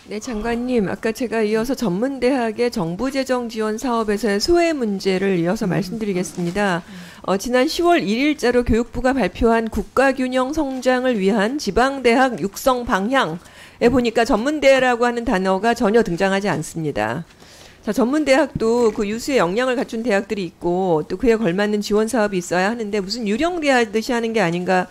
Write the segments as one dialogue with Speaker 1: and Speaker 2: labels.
Speaker 1: 네, 장관님, 아까 제가 이어서 전문대학의 정부재정 지원 사업에서의 소외 문제를 이어서 말씀드리겠습니다. 지난 10월 1일자로 교육부가 발표한 국가균형 성장을 위한 지방대학 육성 방향에 보니까 전문대라고 하는 단어가 전혀 등장하지 않습니다. 자, 전문대학도 그 유수의 역량을 갖춘 대학들이 있고 또 그에 걸맞는 지원 사업이 있어야 하는데 무슨 유령대하듯이 하는 게 아닌가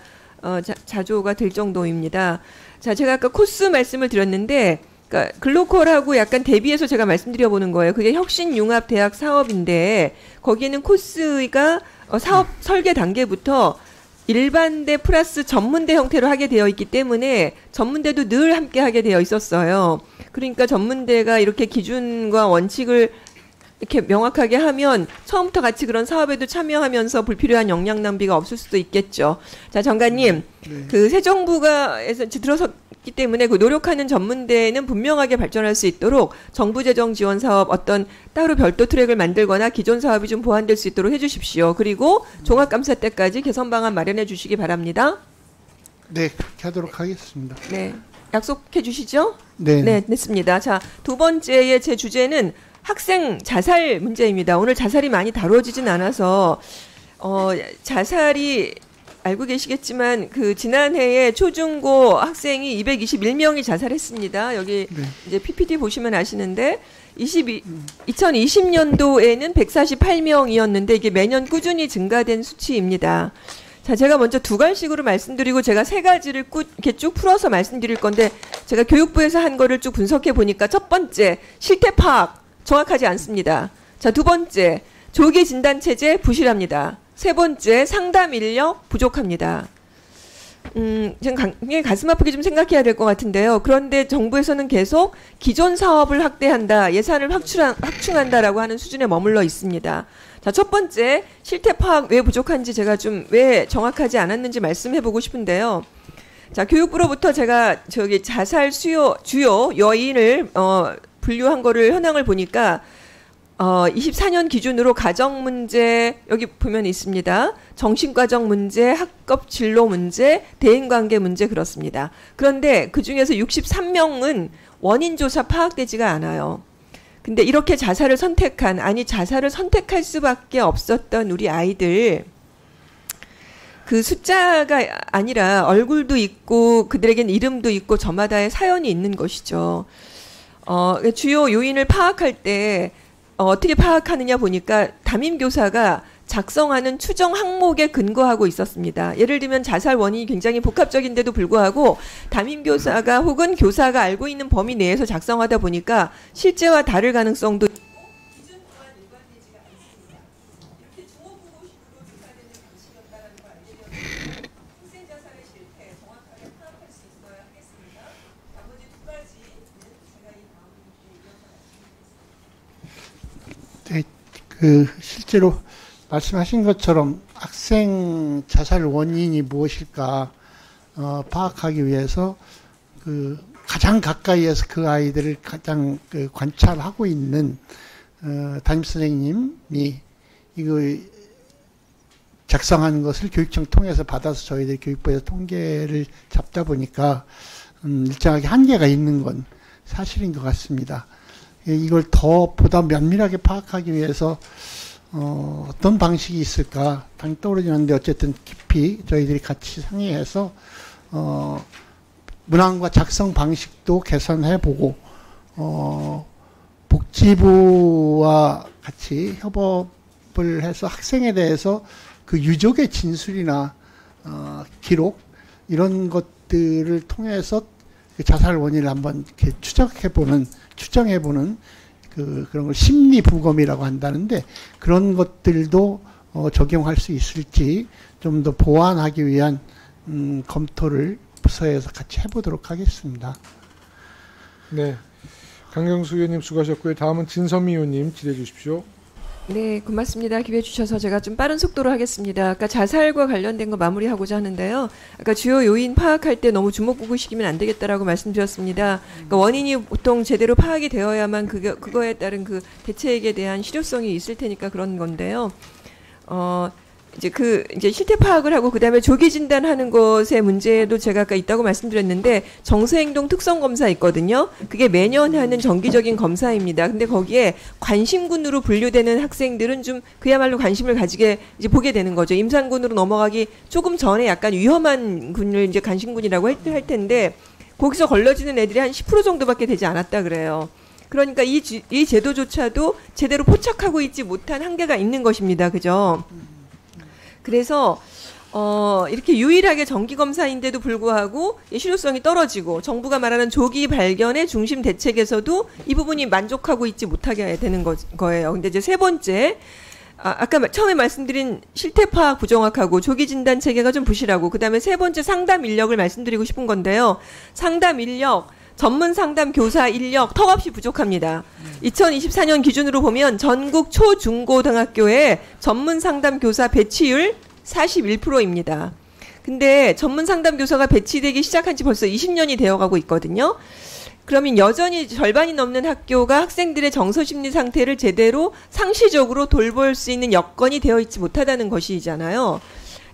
Speaker 1: 자조가 될 정도입니다. 자, 제가 아까 코스 말씀을 드렸는데 그러니까 글로컬하고 약간 대비해서 제가 말씀드려보는 거예요. 그게 혁신융합대학 사업인데 거기에는 코스가 사업 설계 단계부터 일반대 플러스 전문대 형태로 하게 되어 있기 때문에 전문대도 늘 함께 하게 되어 있었어요. 그러니까 전문대가 이렇게 기준과 원칙을 이렇게 명확하게 하면 처음부터 같이 그런 사업에도 참여하면서 불필요한 역량 낭비가 없을 수도 있겠죠. 자, 장관님,
Speaker 2: 네.
Speaker 1: 그 새 정부가에서 들어섰기 때문에 그 노력하는 전문대는 분명하게 발전할 수 있도록 정부 재정 지원 사업 어떤 따로 별도 트랙을 만들거나 기존 사업이 좀 보완될 수 있도록 해주십시오. 그리고 종합감사 때까지 개선 방안 마련해 주시기 바랍니다.
Speaker 2: 네, 그렇게 하도록 하겠습니다.
Speaker 1: 네, 약속해 주시죠?
Speaker 2: 네.
Speaker 1: 네, 됐습니다. 자, 두 번째의 제 주제는 학생 자살 문제입니다. 오늘 자살이 많이 다뤄지진 않아서 자살이 알고 계시겠지만 그 지난해에 초중고 학생이 221명이 자살했습니다. 여기
Speaker 2: 네.
Speaker 1: 이제 PPT 보시면 아시는데 2020년도에는 148명이었는데 이게 매년 꾸준히 증가된 수치입니다. 자, 제가 먼저 두 가지식으로 말씀드리고 제가 세 가지를 이렇게 쭉 풀어서 말씀드릴 건데 제가 교육부에서 한 거를 쭉 분석해 보니까 첫 번째 실태 파악 정확하지 않습니다. 자, 두 번째 조기 진단 체제 부실합니다. 세 번째 상담 인력 부족합니다. 지금 가슴 아프게 좀 생각해야 될 것 같은데요. 그런데 정부에서는 계속 기존 사업을 확대한다, 예산을 확충한다라고 하는 수준에 머물러 있습니다. 자, 첫 번째 실태 파악 왜 부족한지 제가 좀 왜 정확하지 않았는지 말씀해보고 싶은데요. 자, 교육부로부터 제가 저기 자살 주요 요인을 분류한 거를 현황을 보니까 24년 기준으로 가정 문제 여기 보면 있습니다. 정신과정 문제, 학급 진로 문제, 대인관계 문제 그렇습니다. 그런데 그 중에서 63명은 원인 조사 파악되지가 않아요. 근데 이렇게 자살을 선택할 수밖에 없었던 우리 아이들 그 숫자가 아니라 얼굴도 있고 그들에겐 이름도 있고 저마다의 사연이 있는 것이죠. 주요 요인을 파악할 때 어떻게 파악하느냐 보니까 담임교사가 작성하는 추정 항목에 근거하고 있었습니다. 예를 들면 자살 원인이 굉장히 복합적인데도 불구하고 담임교사가 혹은 교사가 알고 있는 범위 내에서 작성하다 보니까 실제와 다를 가능성도 있고 기준 또한 일관되지가 않습니다. 이렇게 주어보고식으로 조사되는 방식이었다는 걸 알게 되었습니다. 학생 자살의 실태 정확하게 파악할 수 있어야 하겠습니다. 나머지 두 가지는 제가 이 다음 문제에 이어서 말씀드리겠습니다.
Speaker 2: 네, 그 실제로 말씀하신 것처럼 학생 자살 원인이 무엇일까 파악하기 위해서 그 가장 가까이에서 그 아이들을 가장 관찰하고 있는 담임 선생님이 이거 작성하는 것을 교육청 통해서 받아서 저희들 교육부에서 통계를 잡다 보니까 일정하게 한계가 있는 건 사실인 것 같습니다. 이걸 더 보다 면밀하게 파악하기 위해서 어떤 방식이 있을까 당연히 떠오르는데 어쨌든 깊이 저희들이 같이 상의해서 문항과 작성 방식도 개선해보고 복지부와 같이 협업을 해서 학생에 대해서 그 유족의 진술이나 기록 이런 것들을 통해서 그 자살 원인을 한번 이렇게 추정해보는 그런 걸 심리 부검이라고 한다는데 그런 것들도 적용할 수 있을지 좀 더 보완하기 위한 검토를 부서에서 같이 해보도록 하겠습니다.
Speaker 3: 네, 강경수 의원님 수고하셨고요. 다음은 진선미 의원님 질의해 주십시오.
Speaker 1: 네, 고맙습니다. 기회 주셔서 제가 좀 빠른 속도로 하겠습니다. 아까 자살과 관련된 거 마무리하고자 하는데요. 아까 주요 요인 파악할 때 너무 주먹구구식이면 안 되겠다라고 말씀드렸습니다. 그러니까 원인이 보통 제대로 파악이 되어야만 그거에 따른 그 대책에 대한 실효성이 있을 테니까 그런 건데요. 이제 실태 파악을 하고 그다음에 조기 진단하는 것의 문제도 제가 아까 있다고 말씀드렸는데 정서행동 특성 검사 있거든요. 그게 매년 하는 정기적인 검사입니다. 근데 거기에 관심군으로 분류되는 학생들은 좀 그야말로 관심을 가지게 이제 보게 되는 거죠. 임산군으로 넘어가기 조금 전에 약간 위험한 군을 이제 관심군이라고 할 텐데 거기서 걸러지는 애들이 한 10% 정도밖에 되지 않았다 그래요. 그러니까 이 제도조차도 제대로 포착하고 있지 못한 한계가 있는 것입니다. 그죠? 그래서 이렇게 유일하게 정기검사인데도 불구하고 실효성이 떨어지고 정부가 말하는 조기 발견의 중심 대책에서도 이 부분이 만족하고 있지 못하게 되는 거예요. 근데 이제 세 번째, 아까 처음에 말씀드린 실태 파악 부정확하고 조기 진단 체계가 좀 부실하고 그다음에 세 번째 상담 인력을 말씀드리고 싶은 건데요. 상담 인력, 전문 상담 교사 인력 턱없이 부족합니다. 2024년 기준으로 보면 전국 초중고등학교의 전문 상담 교사 배치율 41%입니다. 근데 전문 상담 교사가 배치되기 시작한 지 벌써 20년이 되어가고 있거든요. 그러면 여전히 절반이 넘는 학교가 학생들의 정서 심리 상태를 제대로 상시적으로 돌볼 수 있는 여건이 되어 있지 못하다는 것이잖아요.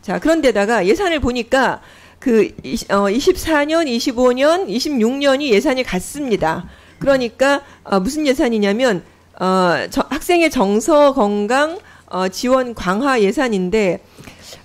Speaker 1: 자, 그런데다가 예산을 보니까 24년, 25년, 26년이 예산이 같습니다. 그러니까 무슨 예산이냐면 학생의 정서 건강 지원 강화 예산인데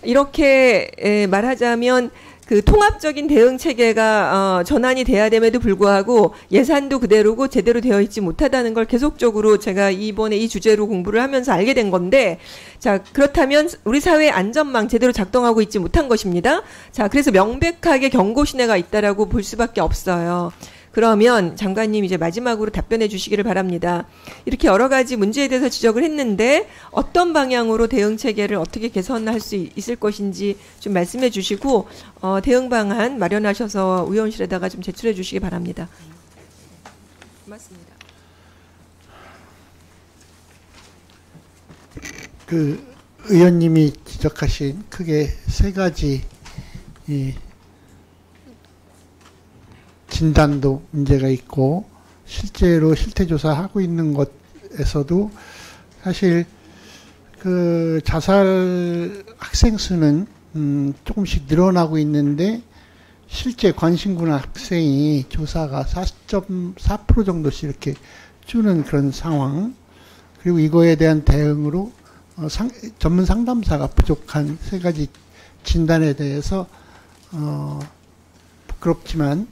Speaker 1: 이렇게 말하자면 그 통합적인 대응 체계가 전환이 돼야 됨에도 불구하고 예산도 그대로고 제대로 되어 있지 못하다는 걸 계속적으로 제가 이번에 이 주제로 공부를 하면서 알게 된 건데, 자, 그렇다면 우리 사회의 안전망 제대로 작동하고 있지 못한 것입니다. 자, 그래서 명백하게 경고 신호가 있다라고 볼 수밖에 없어요. 그러면 장관님 이제 마지막으로 답변해 주시기를 바랍니다. 이렇게 여러 가지 문제에 대해서 지적을 했는데 어떤 방향으로 대응 체계를 어떻게 개선할 수 있을 것인지 좀 말씀해 주시고 대응 방안 마련하셔서 의원실에다가 좀 제출해 주시기 바랍니다. 고맙습니다.
Speaker 2: 그 의원님이 지적하신 크게 세 가지 진단도 문제가 있고 실제로 실태조사하고 있는 것에서도 사실 그 자살 학생 수는 조금씩 늘어나고 있는데 실제 관심군 학생이 조사가 4.4% 정도씩 이렇게 주는 그런 상황, 그리고 이거에 대한 대응으로 전문 상담사가 부족한 세 가지 진단에 대해서 부끄럽지만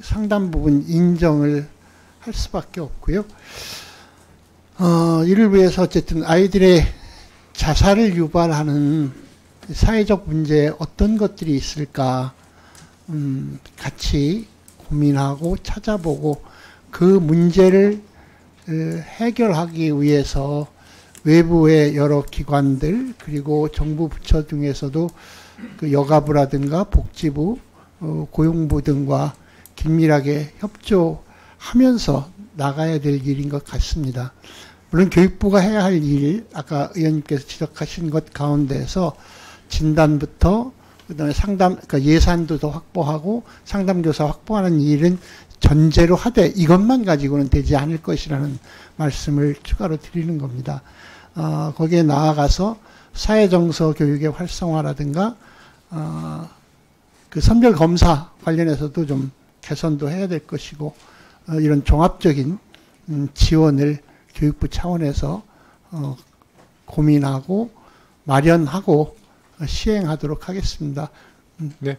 Speaker 2: 상당 부분 인정을 할 수밖에 없고요. 이를 위해서 어쨌든 아이들의 자살을 유발하는 사회적 문제에 어떤 것들이 있을까 같이 고민하고 찾아보고 그 문제를 해결하기 위해서 외부의 여러 기관들 그리고 정부 부처 중에서도 그 여가부라든가 복지부 고용부 등과 긴밀하게 협조하면서 나가야 될 일인 것 같습니다. 물론 교육부가 해야 할 일, 아까 의원님께서 지적하신 것 가운데서 진단부터 그다음에 상담, 그러니까 예산도 더 확보하고 상담교사 확보하는 일은 전제로 하되 이것만 가지고는 되지 않을 것이라는 말씀을 추가로 드리는 겁니다. 거기에 나아가서 사회정서 교육의 활성화라든가 그 선별 검사 관련해서도 좀 개선도 해야 될 것이고 이런 종합적인 지원을 교육부 차원에서 고민하고 마련하고 시행하도록 하겠습니다.
Speaker 3: 네.